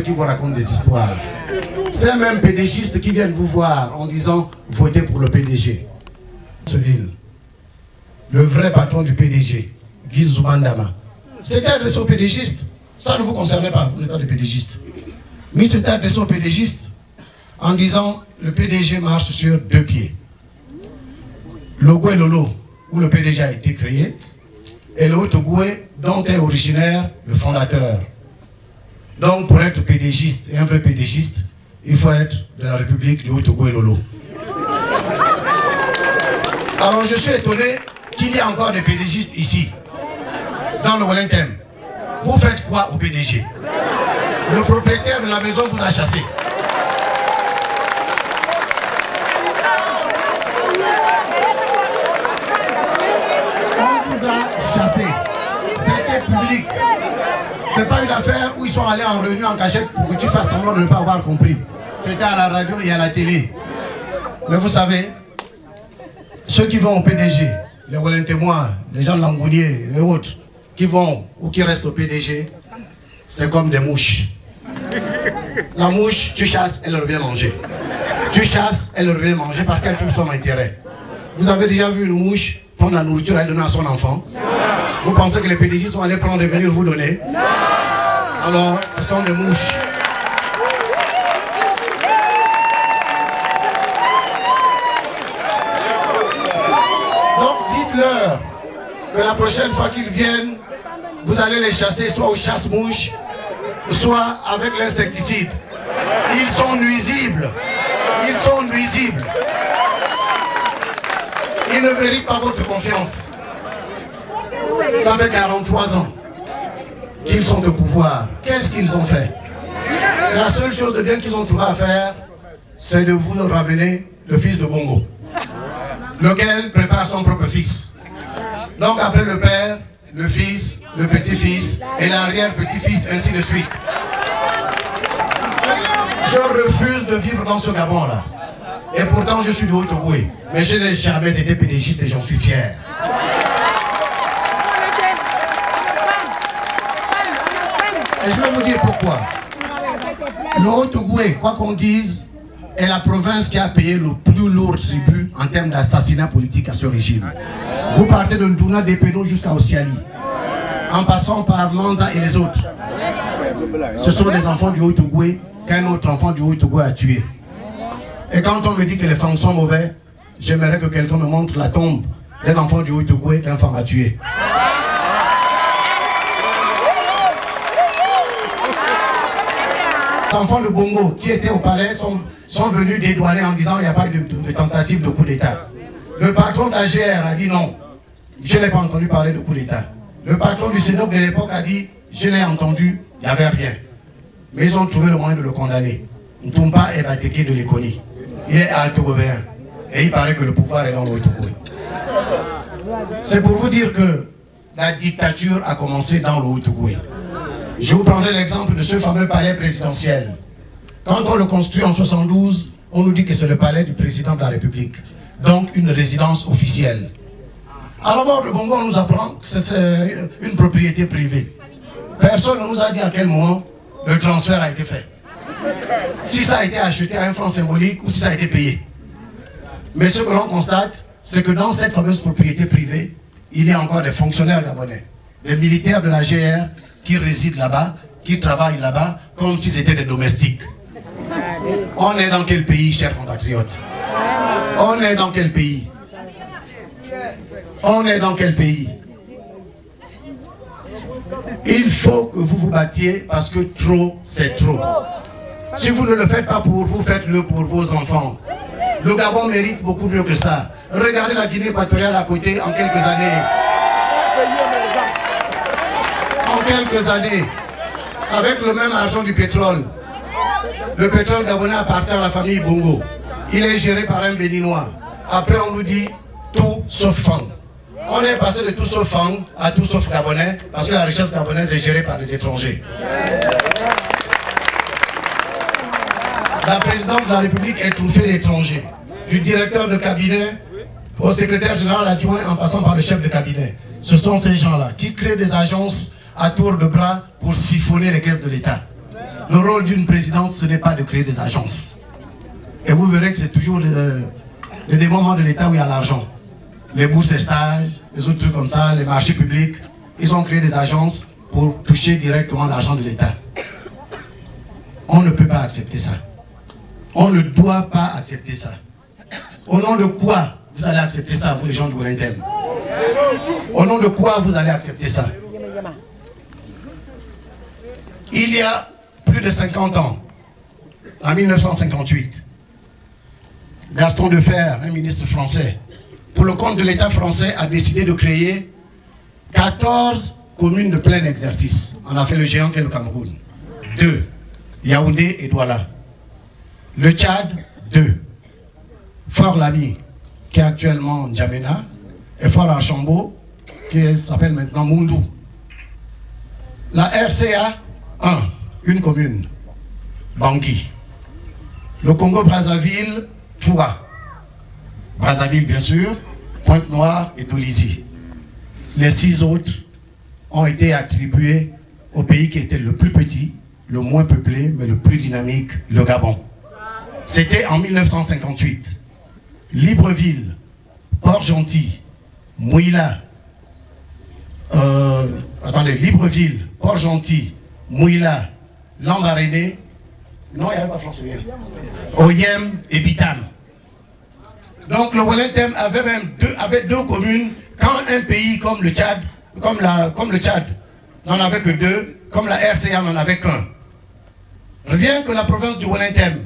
qui vous racontent des histoires. C'est même PDGistes qui viennent vous voir en disant votez pour le PDG. Le vrai patron du PDG, Guy Zoubandama, c'était adressé aux PDGistes. Ça ne vous concernait pas, vous n'êtes pas des PDGistes. Mais c'était adressé aux PDGistes en disant le PDG marche sur deux pieds. Le Goué Lolo, où le PDG a été créé, et le Haut-Goué, dont est originaire le fondateur. Donc, pour être PDGiste et un vrai PDGiste, il faut être de la République du Haut-Togo et Lolo. Alors, je suis étonné qu'il y ait encore des PDGistes ici, dans le Wellington. Vous faites quoi au PDG? Le propriétaire de la maison vous a chassé. On vous a chassé. C'était public. C'est pas une affaire où ils sont allés en réunion en cachette pour que tu fasses semblant de ne pas avoir compris. C'était à la radio et à la télé. Mais vous savez, ceux qui vont au PDG, les Wellingtonois, les gens de Langounier et autres, qui vont ou qui restent au PDG, c'est comme des mouches. La mouche, tu chasses, elle revient manger. Tu chasses, elle revient manger parce qu'elle trouve son intérêt. Vous avez déjà vu une mouche prendre la nourriture et donner à son enfant? Vous pensez que les PDG sont allés prendre et venir vous donner? Non. Alors, ce sont des mouches. Donc, dites-leur que la prochaine fois qu'ils viennent, vous allez les chasser soit au chasse-mouches, soit avec l'insecticide. Ils sont nuisibles. Ils sont nuisibles. Ils ne méritent pas votre confiance. Ça fait 43 ans qu'ils sont au pouvoir. Qu'est-ce qu'ils ont fait? La seule chose de bien qu'ils ont trouvé à faire, c'est de vous ramener le fils de Bongo, lequel prépare son propre fils. Donc après le père, le fils, le petit-fils et l'arrière-petit-fils, ainsi de suite. Je refuse de vivre dans ce Gabon-là. Et pourtant, je suis de Haut-Togo. Mais je n'ai jamais été pédégiste et j'en suis fier. Et je vais vous dire pourquoi. Le Haut-Togo, quoi qu'on dise, est la province qui a payé le plus lourd tribut en termes d'assassinat politique à ce régime. Vous partez de Nduna des Pénaux jusqu'à Osiali, en passant par Manza et les autres. Ce sont des enfants du Haut-Togo qu'un autre enfant du Haut-Togo a tué. Et quand on me dit que les femmes sont mauvais, j'aimerais que quelqu'un me montre la tombe d'un enfant du Haut-Togo qu'un femme a tué. Les enfants de Bongo qui étaient au palais sont venus dédouaner en disant qu'il n'y a pas de tentative de coup d'État. Le patron d'AGR a dit non, je n'ai pas entendu parler de coup d'État. Le patron du Sénat de l'époque a dit je n'ai entendu, il n'y avait rien. Mais ils ont trouvé le moyen de le condamner. Ntumba est Bateke de l'Éconie. Il est alto-gouvernement. Et il paraît que le pouvoir est dans le Haut-Togo. C'est pour vous dire que la dictature a commencé dans le Haut-Togo. Je vous prendrai l'exemple de ce fameux palais présidentiel. Quand on le construit en 72, on nous dit que c'est le palais du président de la République. Donc une résidence officielle. À la mort de Bongo, on nous apprend que c'est une propriété privée. Personne ne nous a dit à quel moment le transfert a été fait. Si ça a été acheté à un franc symbolique ou si ça a été payé. Mais ce que l'on constate, c'est que dans cette fameuse propriété privée, il y a encore des fonctionnaires gabonais, des militaires de la GR qui résident là-bas, qui travaillent là-bas, comme si c'était des domestiques. On est dans quel pays, chers compatriotes? On est dans quel pays? On est dans quel pays? Il faut que vous vous battiez parce que trop, c'est trop. Si vous ne le faites pas pour vous, faites-le pour vos enfants. Le Gabon mérite beaucoup mieux que ça. Regardez la Guinée équatoriale à côté en quelques années. En quelques années, avec le même argent du pétrole, le pétrole gabonais appartient à la famille Bongo. Il est géré par un Béninois. Après, on nous dit tout sauf Fang. On est passé de tout sauf Fang à tout sauf Gabonais parce que la richesse gabonaise est gérée par des étrangers. La présidence de la République est truffée d'étrangers. Du directeur de cabinet au secrétaire général adjoint en passant par le chef de cabinet. Ce sont ces gens-là qui créent des agences à tour de bras pour siphonner les caisses de l'État. Le rôle d'une présidence, ce n'est pas de créer des agences. Et vous verrez que c'est toujours des moments de l'État où il y a l'argent. Les bourses et stages, les autres trucs comme ça, les marchés publics, ils ont créé des agences pour toucher directement l'argent de l'État. On ne peut pas accepter ça. On ne doit pas accepter ça. Au nom de quoi vous allez accepter ça, vous les gens de Wellington? Au nom de quoi vous allez accepter ça? Il y a plus de 50 ans, en 1958, Gaston Defferre, un ministre français, pour le compte de l'État français, a décidé de créer 14 communes de plein exercice. On a fait le géant qu'est le Cameroun. 2. Yaoundé et Douala. Le Tchad, 2. Fort Lamy, qui est actuellement N'Djamena, et Fort Archambault, qui s'appelle maintenant Moundou. La RCA, 1, une commune, Bangui. Le Congo-Brazzaville, 3. Brazzaville, bien sûr, Pointe-Noire et Dolisie. Les 6 autres ont été attribués au pays qui était le plus petit, le moins peuplé, mais le plus dynamique, le Gabon. C'était en 1958. Libreville, Port-Gentil, Mouila, Libreville, Port-Gentil, Mouila, Lambaréné, non, il n'y avait pas français, Oyem et Bitam. Donc le Wellington avait deux communes, quand un pays comme le Tchad, comme le Tchad n'en avait que 2, comme la RCA n'en avait qu'un. Rien que la province du Wellington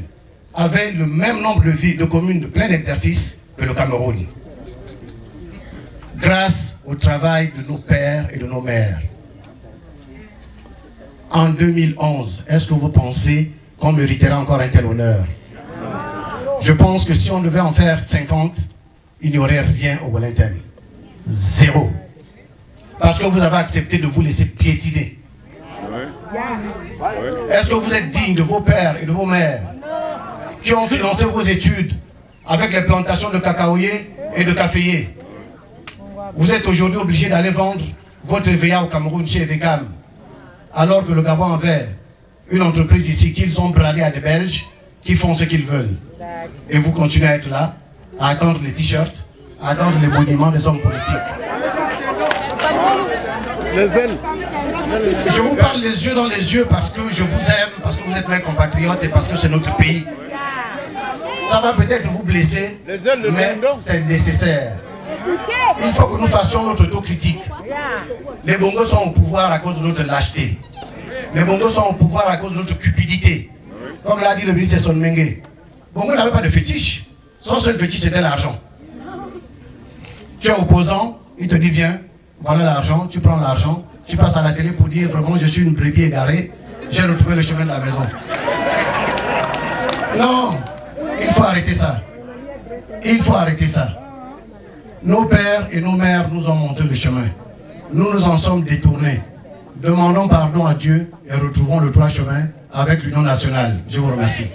avait le même nombre de communes de plein exercice que le Cameroun. Grâce au travail de nos pères et de nos mères. En 2011, est-ce que vous pensez qu'on mériterait encore un tel honneur? Je pense que si on devait en faire 50, il n'y aurait rien au Wellington. 0. Parce que vous avez accepté de vous laisser piétiner. Est-ce que vous êtes digne de vos pères et de vos mères qui ont financé vos études avec les plantations de cacaoyers et de caféiers? Vous êtes aujourd'hui obligé d'aller vendre votre EVA au Cameroun chez Evecam, alors que le Gabon avait une entreprise ici qu'ils ont bradé à des Belges qui font ce qu'ils veulent. Et vous continuez à être là, à attendre les t-shirts, à attendre les boniments des hommes politiques. Je vous parle les yeux dans les yeux parce que je vous aime, parce que vous êtes mes compatriotes et parce que c'est notre pays. Ça va peut-être vous blesser, mais c'est nécessaire. Il faut que nous fassions notre autocritique. Les Bongos sont au pouvoir à cause de notre lâcheté. Les Bongos sont au pouvoir à cause de notre cupidité. Comme l'a dit le ministre Son Mengue. Bongo n'avait pas de fétiche. Son seul fétiche c'était l'argent. Tu es opposant, il te dit viens, voilà l'argent, tu prends l'argent, tu passes à la télé pour dire vraiment je suis une brebis égarée, j'ai retrouvé le chemin de la maison. Non, il faut arrêter ça. Il faut arrêter ça. Nos pères et nos mères nous ont montré le chemin. Nous nous en sommes détournés. Demandons pardon à Dieu et retrouvons le droit chemin avec l'Union nationale. Je vous remercie.